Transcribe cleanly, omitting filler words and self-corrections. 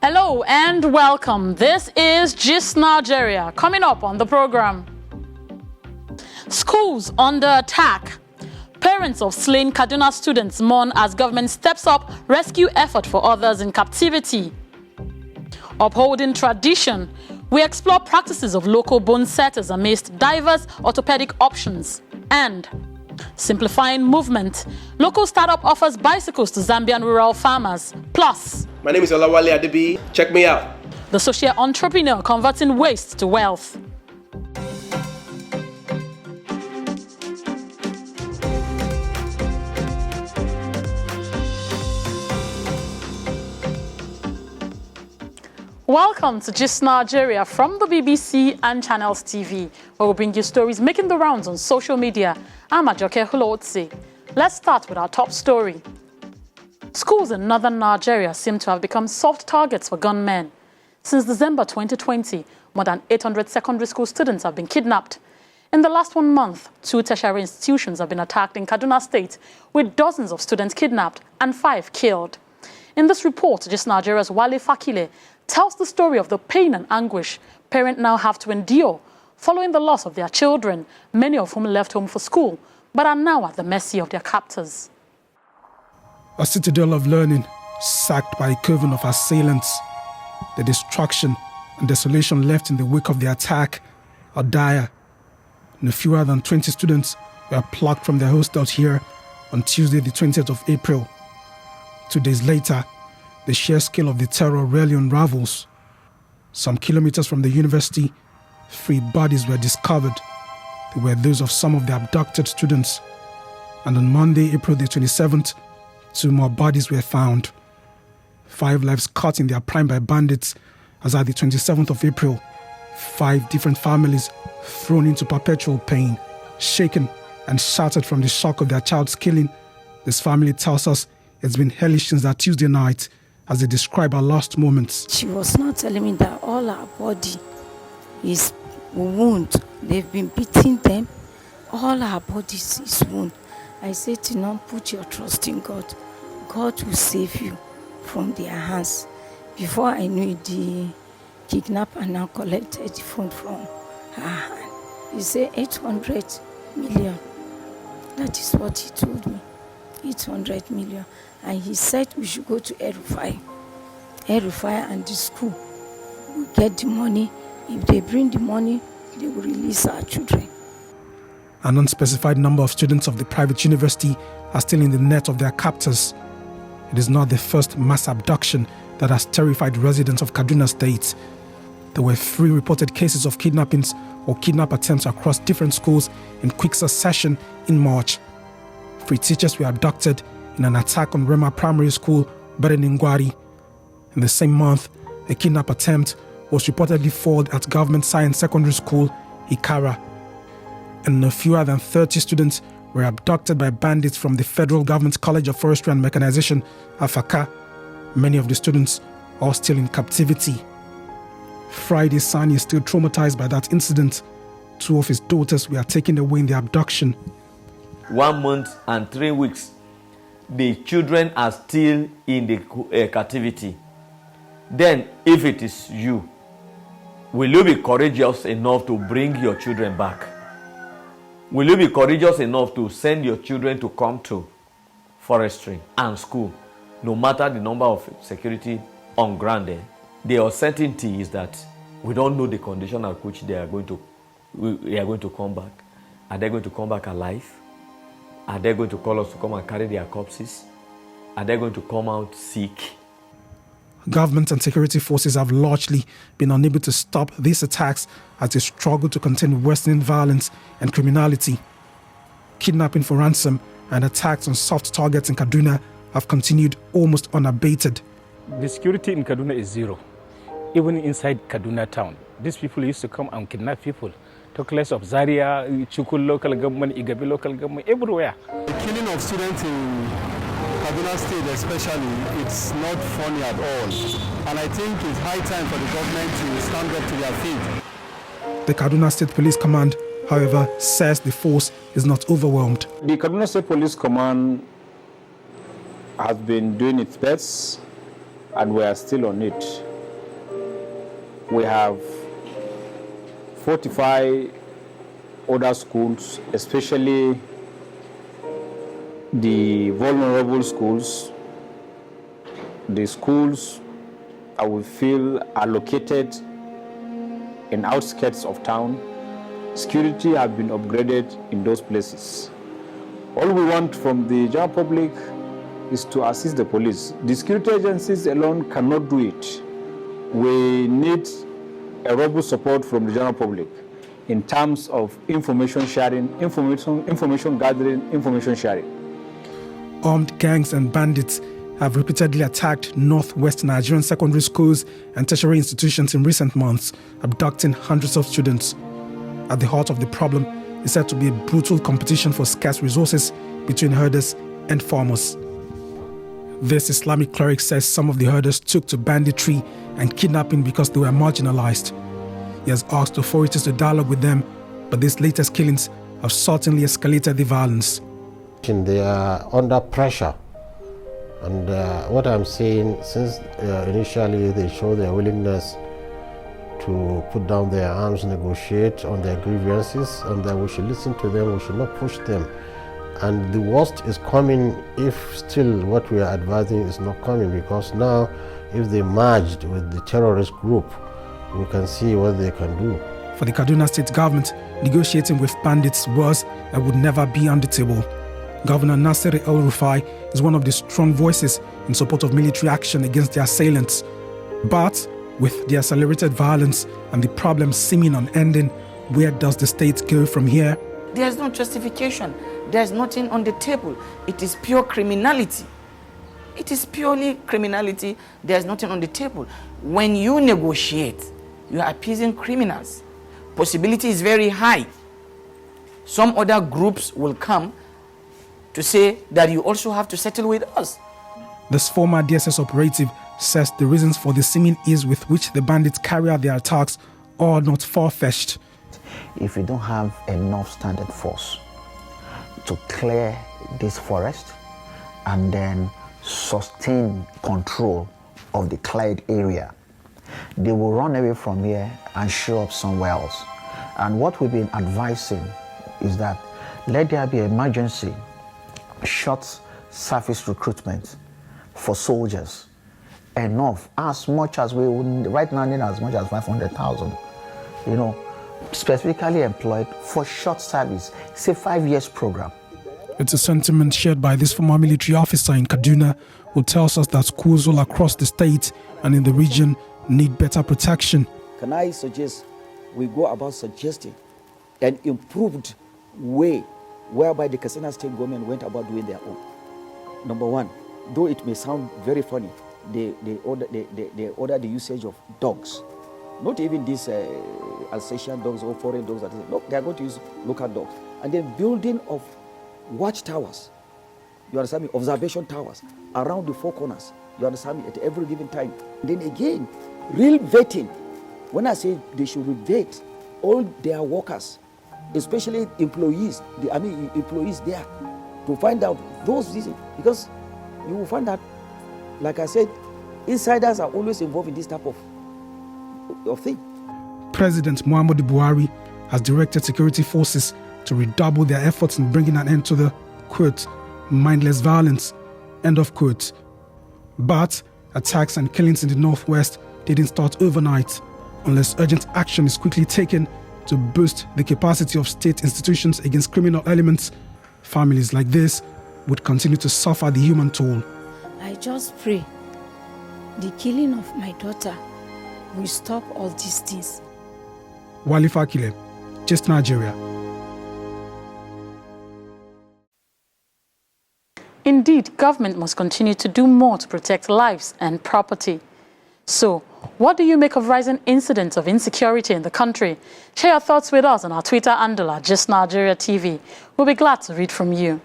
Hello and welcome. This is Gist Nigeria. Coming up on the program. Schools under attack. Parents of slain Kaduna students mourn as government steps up rescue effort for others in captivity. Upholding tradition. We explore practices of local bone setters amidst diverse orthopedic options. And simplifying movement. Local startup offers bicycles to Zambian rural farmers. Plus, my name is Olawale Adebi. Check me out. The social entrepreneur converting waste to wealth. Welcome to Gist Nigeria from the BBC and Channels TV, where we bring you stories making the rounds on social media. I'm Ajoke Hulotse. Let's start with our top story. Schools in northern Nigeria seem to have become soft targets for gunmen. Since December 2020, more than 800 secondary school students have been kidnapped. In the last 1 month, 2 tertiary institutions have been attacked in Kaduna State, with dozens of students kidnapped and 5 killed. In this report, Gist Nigeria's Wale Fakile tells the story of the pain and anguish parents now have to endure following the loss of their children, many of whom left home for school, but are now at the mercy of their captors. A citadel of learning, sacked by a coven of assailants. The destruction and desolation left in the wake of the attack are dire. No fewer than 20 students were plucked from their hostels here on Tuesday, the 20th of April. 2 days later, the sheer scale of the terror rarely unravels. Some kilometers from the university, 3 bodies were discovered. They were those of some of the abducted students. And on Monday, April the 27th, 2 more bodies were found. 5 lives cut in their prime by bandits, as at the 27th of April, 5 different families thrown into perpetual pain, shaken and shattered from the shock of their child's killing. This family tells us it's been hellish since that Tuesday night, as they describe her last moments. She was not telling me that all her body is wound. They've been beating them. All her body is wound. I said to them, put your trust in God. God will save you from their hands. Before I knew it, the kidnapper now collected the phone from her hand. He said 800 million. That is what he told me. 800 million. And he said we should go to Erufai and the school will get the money. If they bring the money, they will release our children. An unspecified number of students of the private university are still in the net of their captors. It is not the first mass abduction that has terrified residents of Kaduna State. There were 3 reported cases of kidnappings or kidnap attempts across different schools in quick succession in March. 3 teachers were abducted in an attack on Rema Primary School, Bereningwari. In the same month, a kidnap attempt was reportedly foiled at Government Science Secondary School, Ikara. And no fewer than 30 students were abducted by bandits from the Federal Government College of Forestry and Mechanization, Afaka. Many of the students are still in captivity. Friday, Sani is still traumatized by that incident. 2 of his daughters were taken away in the abduction. 1 month and 3 weeks, the children are still in the captivity. Then, if it is you, will you be courageous enough to bring your children back? Will you be courageous enough to send your children to come to forestry and school, no matter the number of security on ground there? The uncertainty is that we don't know the condition at which they are going to come back. Are they going to come back alive? Are they going to call us to come and carry their corpses? Are they going to come out sick? Government and security forces have largely been unable to stop these attacks as they struggle to contain worsening violence and criminality. Kidnapping for ransom and attacks on soft targets in Kaduna have continued almost unabated. The security in Kaduna is zero. Even inside Kaduna town, these people used to come and kidnap people. Talk less of Zaria, Chukul local government, Igabi local government, everywhere. The killing of students in Kaduna State especially, it's not funny at all. And I think it's high time for the government to stand up to their feet. The Kaduna State Police Command, however, says the force is not overwhelmed. The Kaduna State Police Command has been doing its best, and we are still on it. we have 45 other schools, especially the vulnerable schools, the schools I would feel are located in outskirts of town. Security have been upgraded in those places. All we want from the general public is to assist the police. The security agencies alone cannot do it. We need a robust support from the general public in terms of information sharing, information gathering, information sharing. Armed gangs and bandits have repeatedly attacked northwest Nigerian secondary schools and tertiary institutions in recent months, abducting hundreds of students. At the heart of the problem is said to be a brutal competition for scarce resources between herders and farmers. This Islamic cleric says some of the herders took to banditry and kidnapping because they were marginalized. He has asked authorities to dialogue with them, but these latest killings have certainly escalated the violence. They are under pressure, and what I'm saying, since initially they show their willingness to put down their arms, negotiate on their grievances, and that we should listen to them, we should not push them. And the worst is coming if still what we are advising is not coming, because now if they merged with the terrorist group, we can see what they can do. For the Kaduna state government, negotiating with bandits was and would never be on the table. Governor Nasir El-Rufai is one of the strong voices in support of military action against the assailants. But with the accelerated violence and the problem seeming unending, where does the state go from here? There's no justification. There's nothing on the table. It is pure criminality. It is purely criminality. There's nothing on the table. When you negotiate, you are appeasing criminals. Possibility is very high. Some other groups will come to say that you also have to settle with us. This former DSS operative says the reasons for the seeming ease with which the bandits carry out their attacks are not far-fetched. If you don't have enough standard force to clear this forest and then sustain control of the cleared area, they will run away from here and show up somewhere else. And what we've been advising is that let there be emergency short service recruitment for soldiers, enough, as much as we would right now need as much as 500,000, specifically employed for short service. It's a 5 years program. It's a sentiment shared by this former military officer in Kaduna, who tells us that schools all across the state and in the region need better protection. Can I suggest we go about suggesting an improved way whereby the Kaduna state government went about doing their own? Number one, though it may sound very funny, they order the usage of dogs. Not even these Alsatian dogs or foreign dogs. No, they are going to use local dogs. And then building of watchtowers, you understand me, observation towers around the four corners, you understand me, at every given time. And then again, real vetting. When I say they should vet all their workers, especially employees, employees there, to find out those reasons. Because you will find that, like I said, insiders are always involved in this type of thing. President Muhammadu Buhari has directed security forces to redouble their efforts in bringing an end to the, quote, mindless violence, end of quote. But attacks and killings in the northwest didn't start overnight, unless urgent action is quickly taken to boost the capacity of state institutions against criminal elements. Families like this would continue to suffer the human toll. I just pray the killing of my daughter will stop all these things. Wale Fakile, Just Nigeria. Indeed, government must continue to do more to protect lives and property. So, what do you make of rising incidents of insecurity in the country? Share your thoughts with us on our Twitter handle at Just Nigeria TV. We'll be glad to read from you.